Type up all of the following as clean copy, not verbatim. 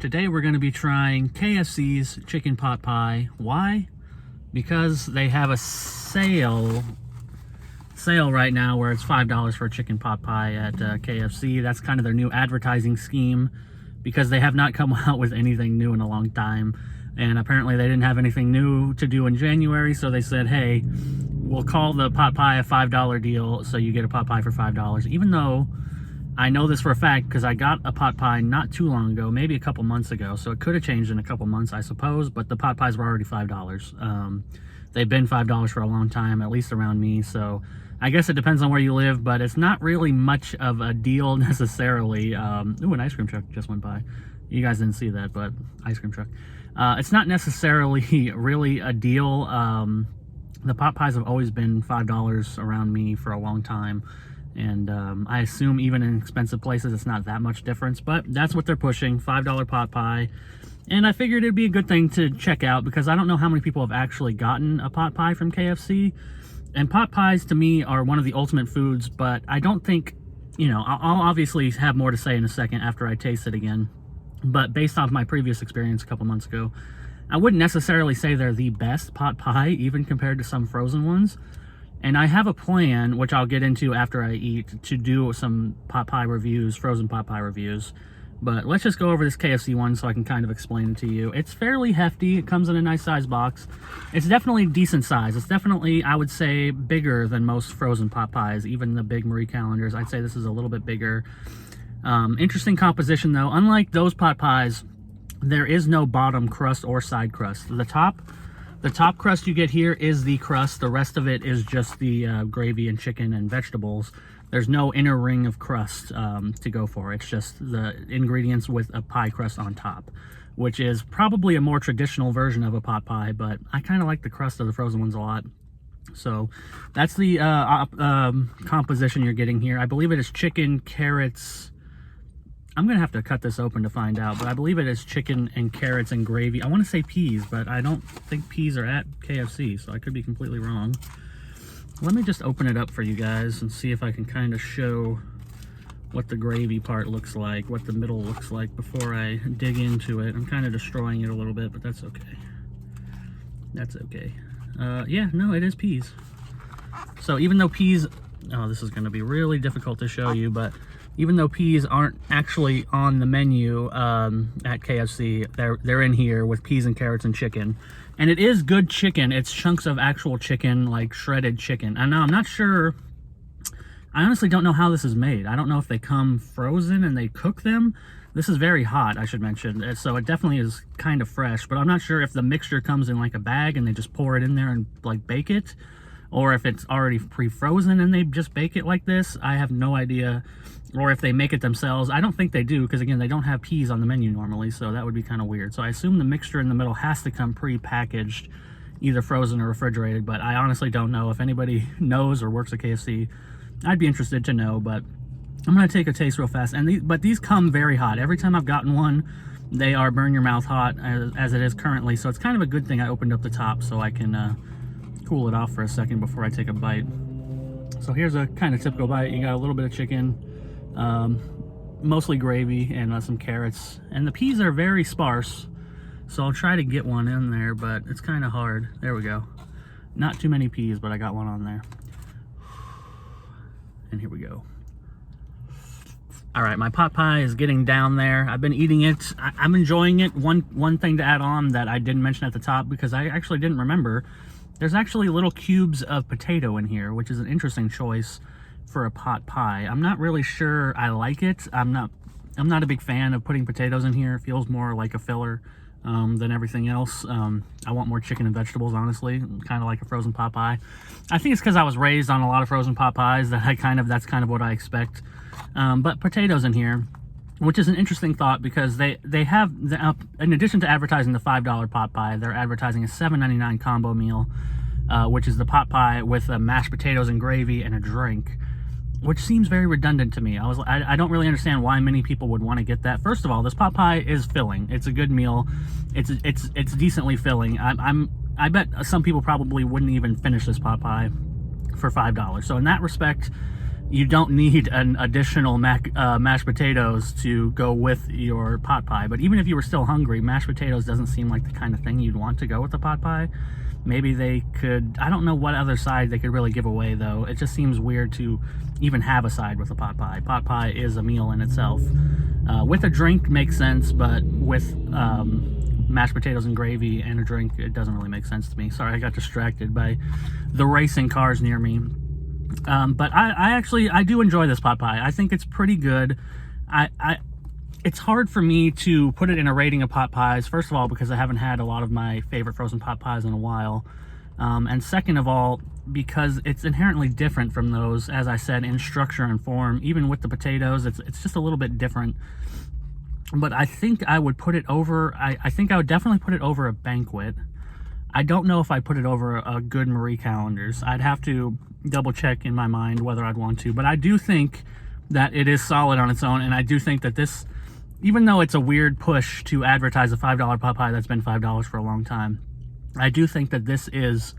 Today we're going to be trying KFC's chicken pot pie. Why? Because they have a sale right now where it's $5 for a chicken pot pie at KFC. That's kind of their new advertising scheme because they have not come out with anything new in a long time. And apparently they didn't have anything new to do in January, so they said, hey, we'll call the pot pie a $5 deal, so you get a pot pie for $5. Even though I know this for a fact because I got a pot pie not too long ago, maybe a couple months ago, so it could have changed in a couple months, I suppose, but the pot pies were already $5. They've been $5 for a long time, at least around me, so I guess it depends on where you live, but it's not really much of a deal necessarily. Ooh, an ice cream truck just went by. You guys didn't see that, but ice cream truck. It's not necessarily really a deal. The pot pies have always been $5 around me for a long time. And I assume even in expensive places, it's not that much difference. But that's what they're pushing, $5 pot pie. And I figured it'd be a good thing to check out because I don't know how many people have actually gotten a pot pie from KFC. And pot pies, to me, are one of the ultimate foods. But I don't think, you know, I'll obviously have more to say in a second after I taste it again. But based off my previous experience a couple months ago, I wouldn't necessarily say they're the best pot pie, even compared to some frozen ones. And I have a plan, which I'll get into after I eat, to do some pot pie reviews, frozen pot pie reviews. But let's just go over this KFC one so I can kind of explain it to you. It's fairly hefty. It comes in a nice size box. It's definitely decent size. It's definitely, I would say, bigger than most frozen pot pies, even the big Marie Callender's. I'd say this is a little bit bigger. Interesting composition though. Unlike those pot pies, there is no bottom crust or side crust. The top crust you get here is the crust. The rest of it is just the gravy and chicken and vegetables. There's no inner ring of crust to go for. It's just the ingredients with a pie crust on top, which is probably a more traditional version of a pot pie, but I kind of like the crust of the frozen ones a lot. So that's the composition you're getting here. I believe it is chicken, carrots. I'm going to have to cut this open to find out, but I believe it is chicken and carrots and gravy. I want to say peas, but I don't think peas are at KFC, so I could be completely wrong. Let me just open it up for you guys and see if I can kind of show what the gravy part looks like, what the middle looks like before I dig into it. I'm kind of destroying it a little bit, but that's okay. That's okay. Yeah, no, it is peas. So even though peas, oh, this is going to be really difficult to show you, but even though peas aren't actually on the menu at KFC, they're in here with peas and carrots and chicken. And it is good chicken. It's chunks of actual chicken, like shredded chicken. And now I'm not sure, I honestly don't know how this is made. I don't know if they come frozen and they cook them. This is very hot, I should mention. So it definitely is kind of fresh, but I'm not sure if the mixture comes in like a bag and they just pour it in there and like bake it, or if it's already pre-frozen and they just bake it like this. I have no idea. Or if they make it themselves. I don't think they do, because again, they don't have peas on the menu normally, so that would be kind of weird. So I assume the mixture in the middle has to come pre-packaged, either frozen or refrigerated, but I honestly don't know. If anybody knows or works at KFC, I'd be interested to know, but I'm going to take a taste real fast. But these come very hot. Every time I've gotten one, they are burn your mouth hot, as it is currently, so it's kind of a good thing I opened up the top so I can cool it off for a second before I take a bite. So here's a kind of typical bite. You got a little bit of chicken, mostly gravy, and some carrots, and the peas are very sparse, so I'll try to get one in there, but it's kind of hard. There we go. Not too many peas, but I got one on there. And here we go. All right, my pot pie is getting down there. I've been eating it. I'm enjoying it. One thing to add on that I didn't mention at the top, because I actually didn't remember, there's actually little cubes of potato in here, which is an interesting choice for a pot pie. I'm not really sure I like it. I'm not a big fan of putting potatoes in here. It feels more like a filler than everything else. I want more chicken and vegetables, honestly, kind of like a frozen pot pie. I think it's because I was raised on a lot of frozen pot pies that that's kind of what I expect. But potatoes in here, which is an interesting thought, because they have, in addition to advertising the $5 pot pie, they're advertising a $7.99 combo meal, which is the pot pie with mashed potatoes and gravy and a drink, which seems very redundant to me. I don't really understand why many people would want to get that. First of all, this pot pie is filling. It's a good meal. It's decently filling. I bet some people probably wouldn't even finish this pot pie for $5. So in that respect, you don't need an additional mashed potatoes to go with your pot pie. But even if you were still hungry, mashed potatoes doesn't seem like the kind of thing you'd want to go with the pot pie. Maybe they could, I don't know what other side they could really give away though. It just seems weird to even have a side with a pot pie. Pot pie is a meal in itself. With a drink makes sense, but with mashed potatoes and gravy and a drink, it doesn't really make sense to me. Sorry, I got distracted by the racing cars near me. But I do enjoy this pot pie. I think it's pretty good. It's hard for me to put it in a rating of pot pies, first of all, because I haven't had a lot of my favorite frozen pot pies in a while. And second of all, because it's inherently different from those, as I said, in structure and form. Even with the potatoes, it's just a little bit different. But I think I would put it over, I think I would definitely put it over a Banquet. I don't know if I'd put it over a good Marie Callender's. I'd have to double check in my mind whether I'd want to. But I do think that it is solid on its own, and I do think that this, even though it's a weird push to advertise a $5 pot pie that's been $5 for a long time, I do think that this is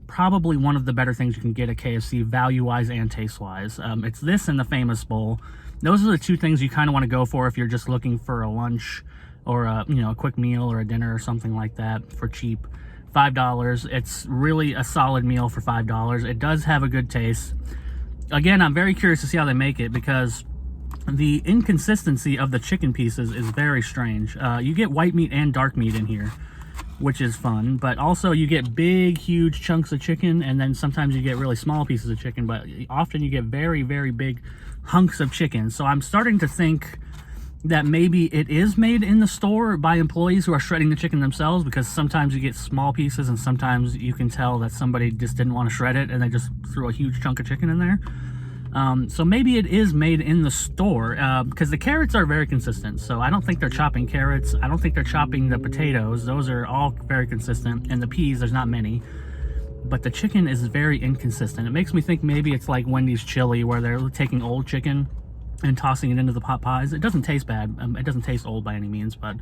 probably one of the better things you can get at KFC, value-wise and taste-wise. It's this and the Famous Bowl. Those are the two things you kind of want to go for if you're just looking for a lunch or a quick meal or a dinner or something like that for cheap. $5. It's really a solid meal for $5. It does have a good taste. Again, I'm very curious to see how they make it, because the inconsistency of the chicken pieces is very strange. You get white meat and dark meat in here, which is fun, but also you get big, huge chunks of chicken, and then sometimes you get really small pieces of chicken, but often you get very, very big hunks of chicken. So I'm starting to think that maybe it is made in the store by employees who are shredding the chicken themselves, because sometimes you get small pieces and sometimes you can tell that somebody just didn't want to shred it and they just threw a huge chunk of chicken in there. So maybe it is made in the store, because the carrots are very consistent. So I don't think they're chopping carrots. I don't think they're chopping the potatoes. Those are all very consistent. And the peas, there's not many. But the chicken is very inconsistent. It makes me think maybe it's like Wendy's chili, where they're taking old chicken and tossing it into the pot pies. It doesn't taste bad. It doesn't taste old by any means, but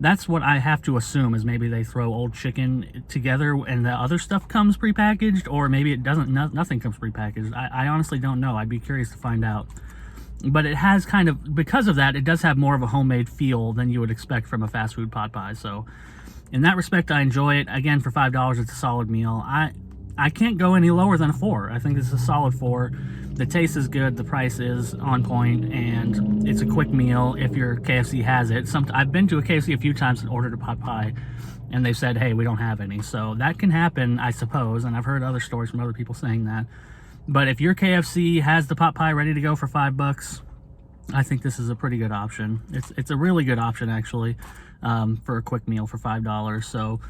that's what I have to assume, is maybe they throw old chicken together and the other stuff comes prepackaged, or maybe it doesn't, nothing comes prepackaged. I honestly don't know. I'd be curious to find out. But it has kind of, because of that, it does have more of a homemade feel than you would expect from a fast food pot pie. So in that respect, I enjoy it. Again, for $5, it's a solid meal. I can't go any lower than a 4. I think this is a solid 4. The taste is good, the price is on point, and it's a quick meal if your KFC has it. I've been to a KFC a few times and ordered a pot pie, and they said, hey, we don't have any. So that can happen, I suppose, and I've heard other stories from other people saying that. But if your KFC has the pot pie ready to go for $5, I think this is a pretty good option. It's a really good option, actually, for a quick meal for $5. So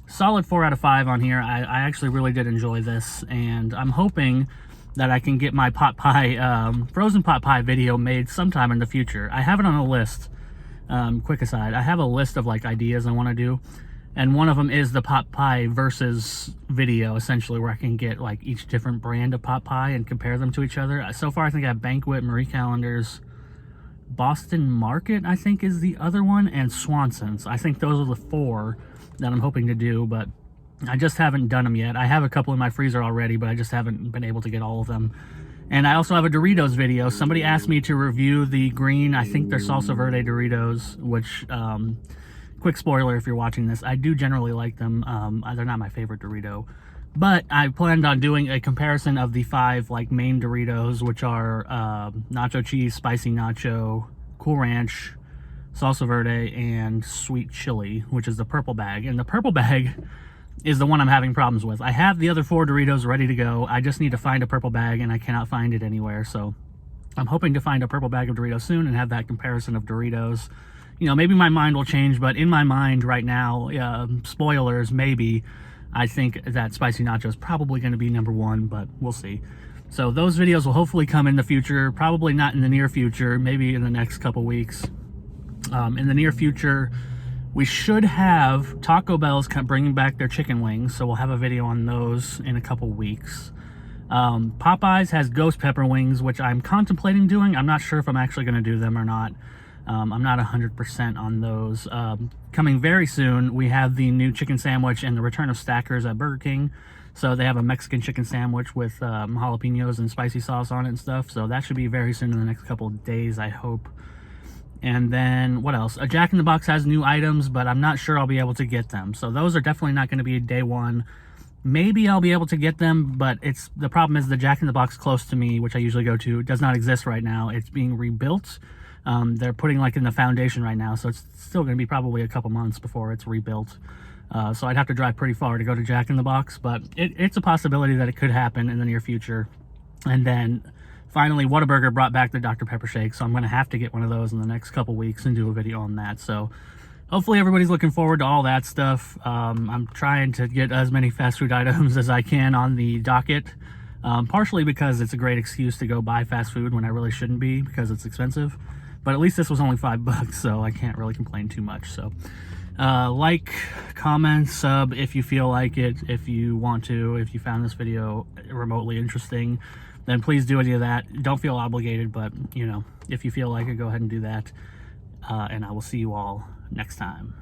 solid 4 out of 5 on here. I actually really did enjoy this, and I'm hoping that I can get my pot pie, frozen pot pie video made sometime in the future. I have it on a list. Quick aside, I have a list of like ideas I want to do, and one of them is the pot pie versus video, essentially, where I can get like each different brand of pot pie and compare them to each other. So far, I think I have Banquet, Marie Callender's, Boston Market, I think, is the other one, and Swanson's. I think those are the 4 that I'm hoping to do, but I just haven't done them yet. I have a couple in my freezer already, but I just haven't been able to get all of them. And I also have a Doritos video. Somebody asked me to review the green, I think they're salsa verde Doritos, which, quick spoiler if you're watching this, I do generally like them. They're not my favorite Dorito. But I planned on doing a comparison of the 5 like main Doritos, which are nacho cheese, spicy nacho, Cool Ranch, salsa verde, and sweet chili, which is the purple bag. And the purple bag is the one I'm having problems with. I have the other 4 Doritos ready to go. I just need to find a purple bag, and I cannot find it anywhere. So I'm hoping to find a purple bag of Doritos soon and have that comparison of Doritos. You know, maybe my mind will change, but in my mind right now, spoilers, maybe, I think that spicy nacho is probably going to be number 1, but we'll see. So those videos will hopefully come in the future, probably not in the near future, maybe in the next couple weeks. In the near future, we should have Taco Bell's bringing back their chicken wings, so we'll have a video on those in a couple weeks. Popeyes has ghost pepper wings, which I'm contemplating doing. I'm not sure if I'm actually going to do them or not. I'm not 100% on those. Coming very soon, we have the new chicken sandwich and the return of Stackers at Burger King. So they have a Mexican chicken sandwich with jalapenos and spicy sauce on it and stuff. So that should be very soon in the next couple of days, I hope. And then what else? A Jack in the Box has new items, but I'm not sure I'll be able to get them. So those are definitely not going to be day one. Maybe I'll be able to get them, but the problem is the Jack in the Box close to me, which I usually go to, does not exist right now. It's being rebuilt. They're putting like in the foundation right now, so it's still going to be probably a couple months before it's rebuilt. So I'd have to drive pretty far to go to Jack in the Box, but it's a possibility that it could happen in the near future. And then finally, Whataburger brought back the Dr. Pepper shake, so I'm going to have to get one of those in the next couple weeks and do a video on that. So hopefully everybody's looking forward to all that stuff. I'm trying to get as many fast food items as I can on the docket, partially because it's a great excuse to go buy fast food when I really shouldn't be because it's expensive. But at least this was only $5, so I can't really complain too much. So like, comment, sub if you feel like it, if you want to, if you found this video remotely interesting, then please do any of that. Don't feel obligated, but you know, if you feel like it, go ahead and do that. And I will see you all next time.